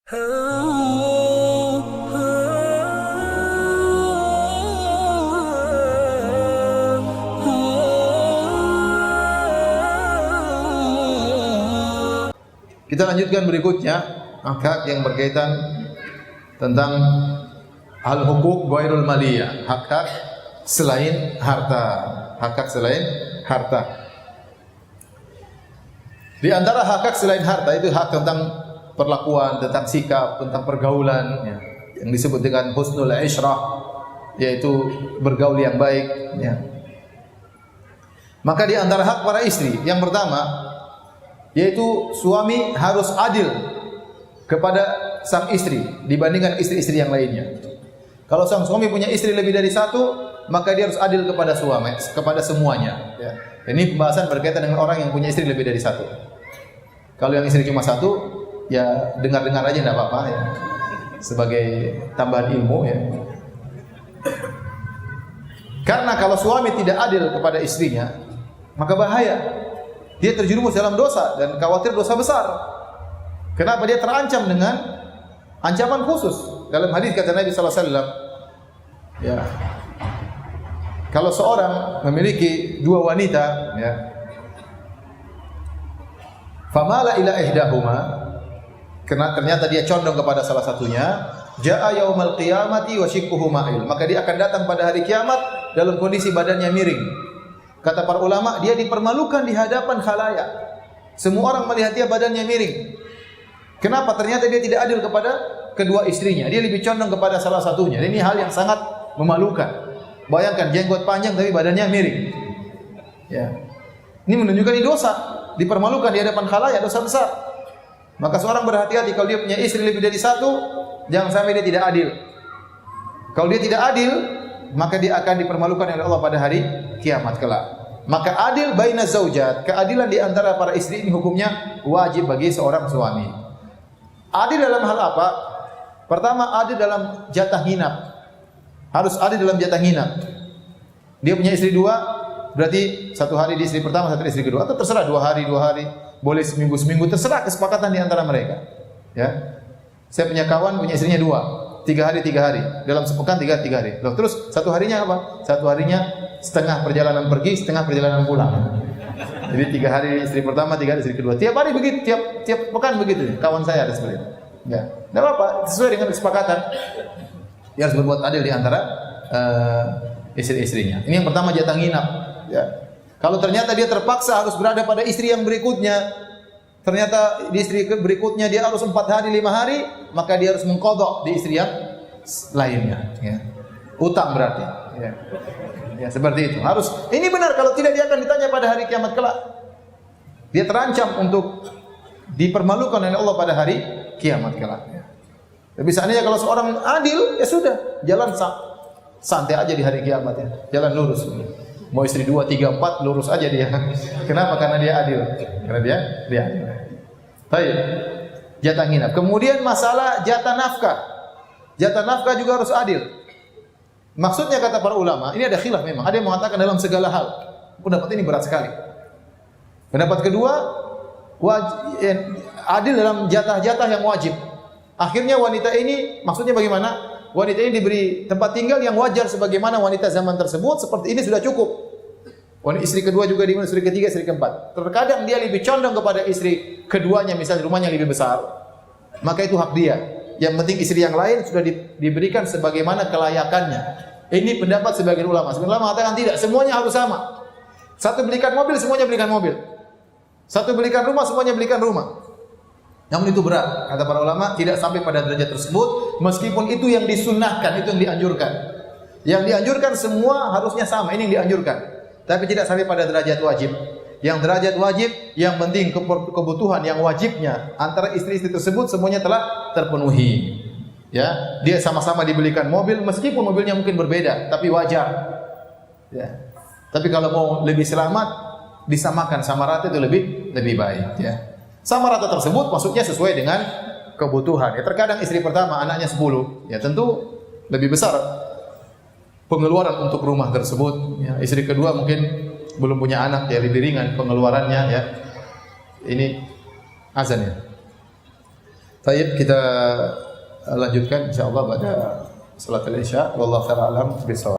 Kita lanjutkan berikutnya, hak yang berkaitan tentang al-huquq ghairul maliyah, hak-hak selain harta, hak-hak selain harta. Di antara hak-hak selain harta itu hak tentang perlakuan, tentang sikap, tentang pergaulan, ya, yang disebut dengan husnul ishrah, yaitu bergaul yang baik. Ya. Maka di antara hak para istri, yang pertama yaitu suami harus adil kepada sang istri dibandingkan istri-istri yang lainnya. Kalau sang suami punya istri lebih dari satu, maka dia harus adil kepada suami, kepada semuanya. Ya. Ini pembahasan berkaitan dengan orang yang punya istri lebih dari satu. Kalau yang istri cuma satu, ya dengar-dengar aja tidak apa-apa, ya. Sebagai tambahan ilmu, ya. Karena kalau suami tidak adil kepada istrinya, maka bahaya. Dia terjerumus dalam dosa dan khawatir dosa besar. Kenapa? Dia terancam dengan ancaman khusus. Dalam hadis kata Nabi sallallahu alaihi wasallam, ya. Kalau seorang memiliki dua wanita, ya. Famala ila ihdahuma, karena ternyata dia condong kepada salah satunya, jaa yaumal qiyamati wa shiqquhu ma'il. Maka dia akan datang pada hari kiamat dalam kondisi badannya miring. Kata para ulama, dia dipermalukan di hadapan khalayak. Semua orang melihat dia badannya miring. Kenapa? Ternyata dia tidak adil kepada kedua istrinya. Dia lebih condong kepada salah satunya. Ini hal yang sangat memalukan. Bayangkan jenggot panjang tapi badannya miring. Ya. Ini menunjukkan ini dosa, dipermalukan di hadapan khalayak, dosa besar. Maka seorang berhati-hati kalau dia punya istri lebih dari satu, jangan sampai dia tidak adil. Kalau dia tidak adil, maka dia akan dipermalukan oleh Allah pada hari kiamat kelak. Maka adil baina zaujat, keadilan di antara para istri ini hukumnya wajib bagi seorang suami. Adil dalam hal apa? Pertama, adil dalam jatah nginap. Harus adil dalam jatah nginap. Dia punya istri dua, berarti satu hari di istri pertama, satu istri kedua, atau terserah dua hari, boleh seminggu, terserah kesepakatan di antara mereka. Ya, saya punya kawan punya istrinya dua. 3 hari dalam sepekan 3 hari. Loh, terus satu harinya apa? Satu harinya setengah perjalanan pergi, setengah perjalanan pulang. Jadi 3 hari istri pertama, 3 hari istri kedua. Tiap hari begitu, tiap pekan begitu. Kawan saya ada seperti itu. Ya, tidak apa-apa, sesuai dengan kesepakatan. Dia harus berbuat adil di antara istri-istrinya. Ini yang pertama, jatah nginap. Ya. Kalau ternyata dia terpaksa harus berada pada istri yang berikutnya, ternyata di istri berikutnya dia harus 4 hari, 5 hari, maka dia harus mengqadha di istri yang lainnya. Ya. Utang berarti. Ya. Ya, seperti itu. Harus. Ini benar, kalau tidak dia akan ditanya pada hari kiamat kelak. Dia terancam untuk dipermalukan oleh Allah pada hari kiamat kelak. Ya. Tapi seandainya kalau seorang adil, ya sudah, jalan santai aja di hari kiamat, ya. Jalan lurus. Mau istri 2, 3, 4 lurus aja dia. Kenapa? Karena dia adil. Karena dia adil. Baik. Jatah nginap. Kemudian masalah jatah nafkah. Jatah nafkah juga harus adil. Maksudnya kata para ulama, ini ada khilaf memang. Ada yang mengatakan dalam segala hal. Pendapat ini berat sekali. Pendapat kedua, adil dalam jatah-jatah yang wajib. Akhirnya wanita ini, maksudnya bagaimana? Wanita ini diberi tempat tinggal yang wajar sebagaimana wanita zaman tersebut, seperti ini sudah cukup. Wanita istri kedua juga diberi, istri ketiga, istri keempat. Terkadang dia lebih condong kepada istri keduanya, misalnya rumahnya lebih besar. Maka itu hak dia. Yang penting istri yang lain sudah diberikan sebagaimana kelayakannya. Ini pendapat sebagian ulama. Sebagian ulama mengatakan tidak, semuanya harus sama. Satu belikan mobil, semuanya belikan mobil. Satu belikan rumah, semuanya belikan rumah. Namun itu berat, kata para ulama, tidak sampai pada derajat tersebut, meskipun itu yang disunnahkan, itu yang dianjurkan. Yang dianjurkan semua harusnya sama, ini yang dianjurkan. Tapi tidak sampai pada derajat wajib. Yang derajat wajib, yang penting kebutuhan yang wajibnya antara istri-istri tersebut semuanya telah terpenuhi. Ya, dia sama-sama dibelikan mobil, meskipun mobilnya mungkin berbeda, tapi wajar. Ya. Tapi kalau mau lebih selamat, disamakan sama rata itu lebih baik. Ya. Sama rata tersebut maksudnya sesuai dengan kebutuhan. Ya, terkadang istri pertama anaknya 10, ya tentu lebih besar pengeluaran untuk rumah tersebut. Ya, istri kedua mungkin belum punya anak, ya lebih ringan pengeluarannya. Ya, ini azan ya. Baik, kita lanjutkan insyaallah pada salat Isya. Wallahu ta'ala alam bisawab.